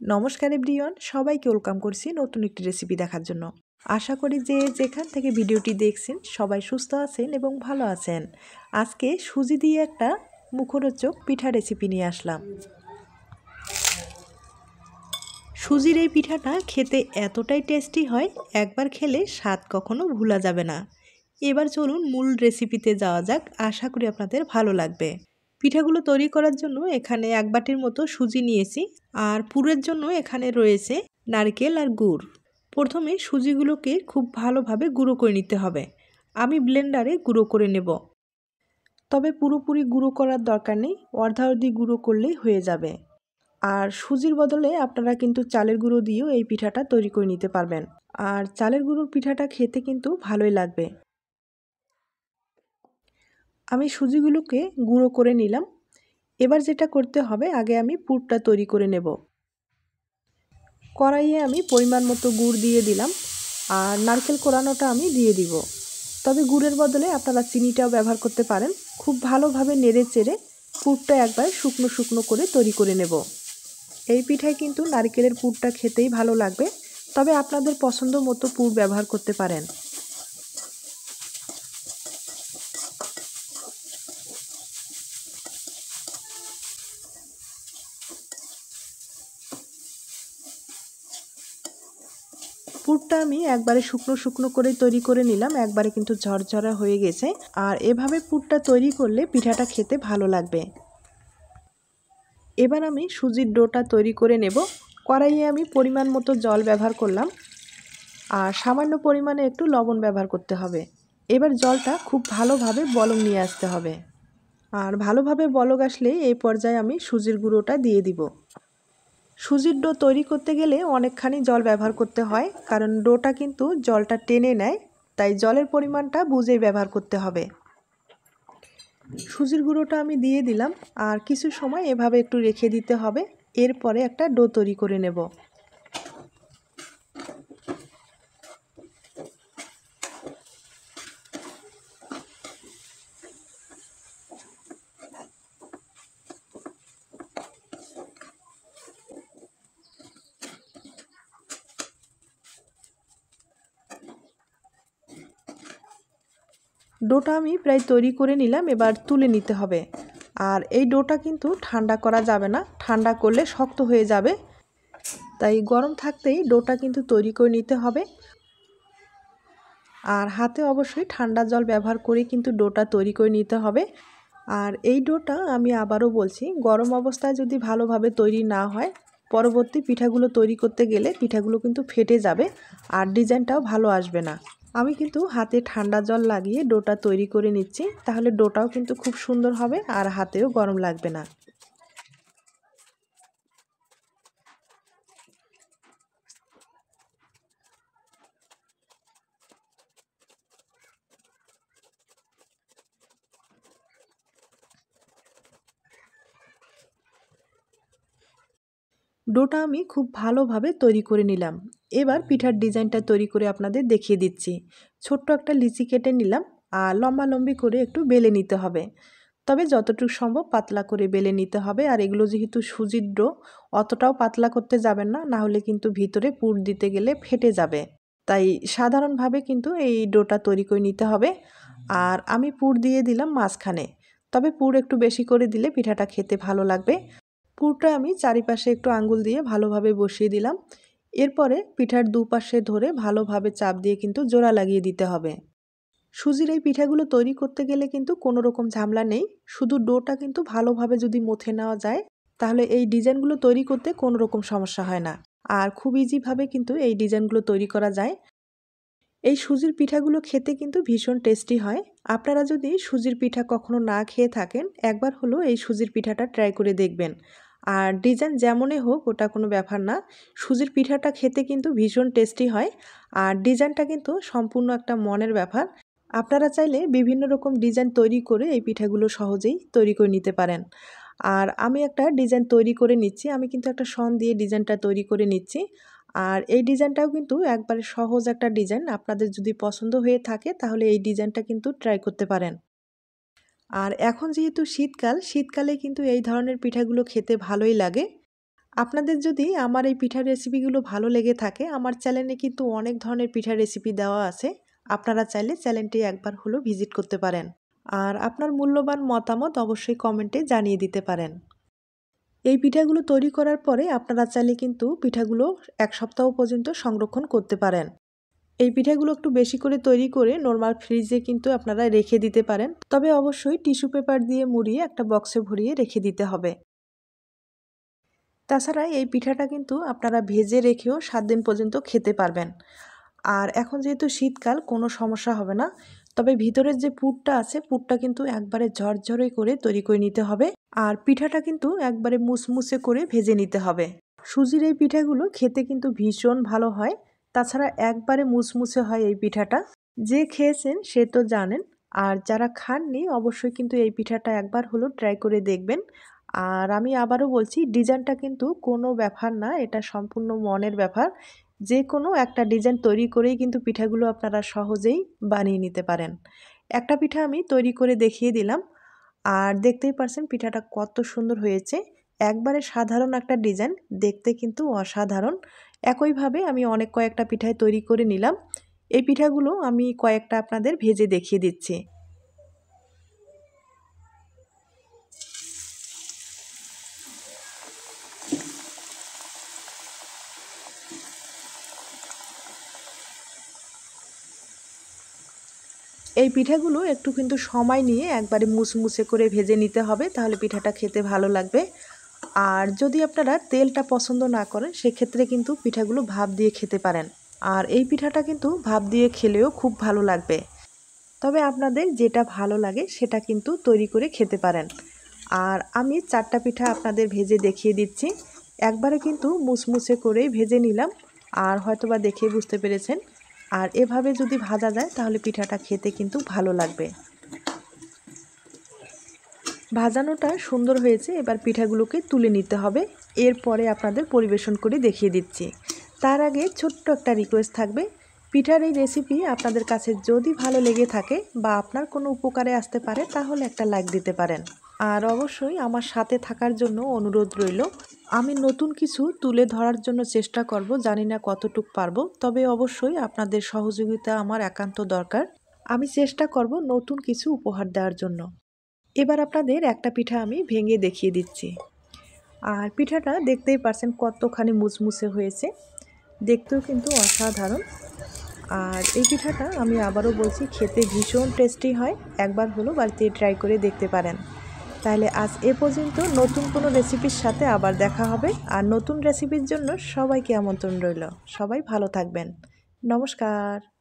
নমস্কার এভরিওয়ান, সবাইকে ওয়েলকাম করছি নতুন একটি রেসিপি দেখার জন্য। আশা করি যে যেখান থেকে ভিডিওটি দেখছেন সবাই সুস্থ আছেন এবং ভালো আছেন। আজকে সুজি দিয়ে একটা মুখরোচক পিঠা রেসিপি নিয়ে আসলাম। সুজির এই পিঠাটা খেতে এতটাই টেস্টি হয়, একবার খেলে স্বাদ কখনো ভোলা যাবে না। এবার চলুন মূল রেসিপিতে যাওয়া যাক, আশা করি আপনাদের ভালো লাগবে। পিঠাগুলো তৈরি করার জন্য এখানে এক বাটির মতো সুজি নিয়েছি, আর পুরের জন্য এখানে রয়েছে নারকেল আর গুড়। প্রথমে সুজিগুলোকে খুব ভালোভাবে গুঁড়ো করে নিতে হবে। আমি ব্লেন্ডারে গুঁড়ো করে নেব, তবে পুরোপুরি গুঁড়ো করার দরকার নেই, অর্ধাঅর্ধি গুঁড়ো করলেই হয়ে যাবে। আর সুজির বদলে আপনারা কিন্তু চালের গুঁড়ো দিয়েও এই পিঠাটা তৈরি করে নিতে পারবেন, আর চালের গুঁড়োর পিঠাটা খেতে কিন্তু ভালোই লাগবে। আমি সুজিগুলোকে গুঁড়ো করে নিলাম। এবার যেটা করতে হবে, আগে আমি পুরটা তৈরি করে নেব। কড়াইয়ে আমি পরিমাণ মতো গুড় দিয়ে দিলাম, আর নারকেল কোড়ানোটা আমি দিয়ে দিব। তবে গুড়ের বদলে আপনারা চিনিটাও ব্যবহার করতে পারেন। খুব ভালোভাবে নেড়ে চেড়ে পুরটা একবার শুকনো শুকনো করে তৈরি করে নেব। এই পিঠায় কিন্তু নারকেলের পুরটা খেতেই ভালো লাগবে, তবে আপনাদের পছন্দ মতো পুর ব্যবহার করতে পারেন। পুরটা আমি একবারে শুকনো শুকনো করে তৈরি করে নিলাম, একবারে কিন্তু ঝরঝরা হয়ে গেছে। আর এভাবে পুরটা তৈরি করলে পিঠাটা খেতে ভালো লাগবে। এবার আমি সুজির ডোটা তৈরি করে নেব। কড়াইয়ে আমি পরিমাণ মতো জল ব্যবহার করলাম, আর সামান্য পরিমাণে একটু লবণ ব্যবহার করতে হবে। এবার জলটা খুব ভালোভাবে বলক নিয়ে আসতে হবে, আর ভালোভাবে বলক আসলে এই পর্যায়ে আমি সুজির গুঁড়োটা দিয়ে দিব। সুজির ডো তৈরি করতে গেলে অনেকখানি জল ব্যবহার করতে হয়, কারণ ডোটা কিন্তু জলটা টেনে নেয়, তাই জলের পরিমাণটা বুঝেই ব্যবহার করতে হবে। সুজির গুঁড়োটা আমি দিয়ে দিলাম, আর কিছু সময় এভাবে একটু রেখে দিতে হবে। এরপরে একটা ডো তৈরি করে নেব। ডোটা আমি প্রায় তৈরি করে নিলাম, এবার তুলে নিতে হবে। আর এই ডোটা কিন্তু ঠান্ডা করা যাবে না, ঠান্ডা করলে শক্ত হয়ে যাবে, তাই গরম থাকতেই ডোটা কিন্তু তৈরি করে নিতে হবে। আর হাতে অবশ্যই ঠান্ডা জল ব্যবহার করে কিন্তু ডোটা তৈরি করে নিতে হবে। আর এই ডোটা আমি আবারও বলছি, গরম অবস্থায় যদি ভালোভাবে তৈরি না হয়, পরবর্তী পিঠাগুলো তৈরি করতে গেলে পিঠাগুলো কিন্তু ফেটে যাবে, আর ডিজাইনটাও ভালো আসবে না। আমি কিন্তু হাতে ঠান্ডা জল লাগিয়ে ডোটা তৈরি করে নিচ্ছি, তাহলে ডোটাও কিন্তু খুব সুন্দর হবে আর হাতেও গরম লাগবে না। ডোটা আমি খুব ভালোভাবে তৈরি করে নিলাম। এবার পিঠার ডিজাইনটা তৈরি করে আপনাদের দেখিয়ে দিচ্ছি। ছোট্ট একটা লিচি কেটে নিলাম, আর লম্বালম্বি করে একটু বেলে নিতে হবে। তবে যতটুকু সম্ভব পাতলা করে বেলে নিতে হবে। আর এগুলো যেহেতু সুজির ডো, অতটাও পাতলা করতে যাবেন না, না হলে কিন্তু ভিতরে পুর দিতে গেলে ফেটে যাবে। তাই সাধারণভাবে কিন্তু এই ডোটা তৈরি করে নিতে হবে। আর আমি পুর দিয়ে দিলাম মাঝখানে, তবে পুর একটু বেশি করে দিলে পিঠাটা খেতে ভালো লাগবে। পুরটা আমি চারিপাশে একটু আঙ্গুল দিয়ে ভালোভাবে বসিয়ে দিলাম। এরপরে পিঠার দুপাশে ধরে ভালোভাবে চাপ দিয়ে কিন্তু জোড়া লাগিয়ে দিতে হবে। সুজির এই পিঠাগুলো তৈরি করতে গেলে কিন্তু কোনো রকম ঝামেলা নেই, শুধু ডোটা কিন্তু ভালোভাবে যদি মথে নেওয়া যায়, তাহলে এই ডিজাইনগুলো তৈরি করতে কোনো রকম সমস্যা হয় না। আর খুব ইজিভাবে কিন্তু এই ডিজাইনগুলো তৈরি করা যায়। এই সুজির পিঠাগুলো খেতে কিন্তু ভীষণ টেস্টি হয়। আপনারা যদি সুজির পিঠা কখনো না খেয়ে থাকেন, একবার হলেও এই সুজির পিঠাটা ট্রাই করে দেখবেন। আর ডিজাইন যেমনই হোক ওটা কোনো ব্যাপার না, সুজির পিঠাটা খেতে কিন্তু ভীষণ টেস্টি হয়। আর ডিজাইনটা কিন্তু সম্পূর্ণ একটা মনের ব্যাপার। আপনারা চাইলে বিভিন্ন রকম ডিজাইন তৈরি করে এই পিঠাগুলো সহজেই তৈরি করে নিতে পারেন। আর আমি একটা ডিজাইন তৈরি করে নিচ্ছি, আমি কিন্তু একটা শন দিয়ে ডিজাইনটা তৈরি করে নিচ্ছি। আর এই ডিজাইনটাও কিন্তু একবারে সহজ একটা ডিজাইন, আপনাদের যদি পছন্দ হয়ে থাকে তাহলে এই ডিজাইনটা কিন্তু ট্রাই করতে পারেন। আর এখন যেহেতু শীতকাল, শীতকালে কিন্তু এই ধরনের পিঠাগুলো খেতে ভালোই লাগে। আপনাদের যদি আমার এই পিঠার রেসিপিগুলো ভালো লেগে থাকে, আমার চ্যানেলে কিন্তু অনেক ধরনের পিঠার রেসিপি দেওয়া আছে। আপনারা চাইলে চ্যানেলটি একবার হলেও ভিজিট করতে পারেন। আর আপনার মূল্যবান মতামত অবশ্যই কমেন্টে জানিয়ে দিতে পারেন। এই পিঠাগুলো তৈরি করার পরে আপনারা চাইলে কিন্তু পিঠাগুলো 1 সপ্তাহ পর্যন্ত সংরক্ষণ করতে পারেন। এই পিঠাগুলো একটু বেশি করে তৈরি করে নরমাল ফ্রিজে কিন্তু আপনারা রেখে দিতে পারেন। তবে অবশ্যই টিস্যু পেপার দিয়ে মুড়িয়ে একটা বক্সে ভরিয়ে রেখে দিতে হবে। তাছাড়া এই পিঠাটা কিন্তু আপনারা ভেজে রেখেও 7 দিন পর্যন্ত খেতে পারবেন। আর এখন যেহেতু শীতকাল, কোনো সমস্যা হবে না। তবে ভিতরের যে পুরটা আছে, পুরটা কিন্তু একবারে ঝরঝরে করে তৈরি করে নিতে হবে। আর পিঠাটা কিন্তু একবারে মুসমুসে করে ভেজে নিতে হবে। সুজির এই পিঠাগুলো খেতে কিন্তু ভীষণ ভালো হয়। তাছাড়া একবারে মুসমুসে হয় এই পিঠাটা। যে খেয়েছেন সে তো জানেন। আর যারা খাননি অবশ্যই কিন্তু এই পিঠাটা একবার হলেও ট্রাই করে দেখবেন। আর আমি আবারও বলছি, ডিজাইনটা কিন্তু কোনো ব্যাপার না, এটা সম্পূর্ণ মনের ব্যাপার। যে কোনো একটা ডিজাইন তৈরি করেই কিন্তু পিঠাগুলো আপনারা সহজেই বানিয়ে নিতে পারেন। একটা পিঠা আমি তৈরি করে দেখিয়ে দিলাম। আর দেখতেই পারছেন পিঠাটা কত সুন্দর হয়েছে। একবারে সাধারণ একটা ডিজাইন, দেখতে কিন্তু অসাধারণ। একইভাবে আমি অনেক কয়েকটা পিঠাই তৈরি করে নিলাম। এই পিঠাগুলো আমি কয়েকটা আপনাদের ভেজে দেখিয়ে দিচ্ছি। এই পিঠাগুলো একটু কিন্তু সময় নিয়ে একবারে মুসমুসে করে ভেজে নিতে হবে, তাহলে পিঠাটা খেতে ভালো লাগবে। আর যদি আপনারা তেলটা পছন্দ না করেন, সেক্ষেত্রে কিন্তু পিঠাগুলো ভাপ দিয়ে খেতে পারেন। আর এই পিঠাটা কিন্তু ভাপ দিয়ে খেলেও খুব ভালো লাগবে। তবে আপনাদের যেটা ভালো লাগে সেটা কিন্তু তৈরি করে খেতে পারেন। আর আমি 4টা পিঠা আপনাদের ভেজে দেখিয়ে দিচ্ছি। একবারে কিন্তু মুসমুসে করেই ভেজে নিলাম। আর হয়তোবা দেখে বুঝতে পেরেছেন। আর এভাবে যদি ভাজা যায় তাহলে পিঠাটা খেতে কিন্তু ভালো লাগবে। ভাজানোটা সুন্দর হয়েছে, এবার পিঠাগুলোকে তুলে নিতে হবে। এরপরে আপনাদের পরিবেশন করে দেখিয়ে দিচ্ছি। তার আগে ছোট্ট একটা রিকোয়েস্ট থাকবে, পিঠার এই রেসিপি আপনাদের কাছে যদি ভালো লেগে থাকে বা আপনার কোনো উপকারে আসতে পারে, তাহলে একটা লাইক দিতে পারেন। আর অবশ্যই আমার সাথে থাকার জন্য অনুরোধ রইল। আমি নতুন কিছু তুলে ধরার জন্য চেষ্টা করব, জানি না কতটুকু পারবো, তবে অবশ্যই আপনাদের সহযোগিতা আমার একান্ত দরকার। আমি চেষ্টা করব নতুন কিছু উপহার দেওয়ার জন্য। এবার আপনাদের একটা পিঠা আমি ভেঙে দেখিয়ে দিচ্ছি। আর পিঠাটা দেখতেই পারছেন কতখানি মুচমুচে হয়েছে, দেখতেও কিন্তু অসাধারণ। আর এই পিঠাটা আমি আবারও বলছি, খেতে ভীষণ টেস্টি হয়। একবার হলো বাড়িতে ট্রাই করে দেখতে পারেন। তাহলে আজ এ পর্যন্ত, নতুন কোনো রেসিপির সাথে আবার দেখা হবে। আর নতুন রেসিপির জন্য সবাইকে আমন্ত্রণ রইল। সবাই ভালো থাকবেন। নমস্কার।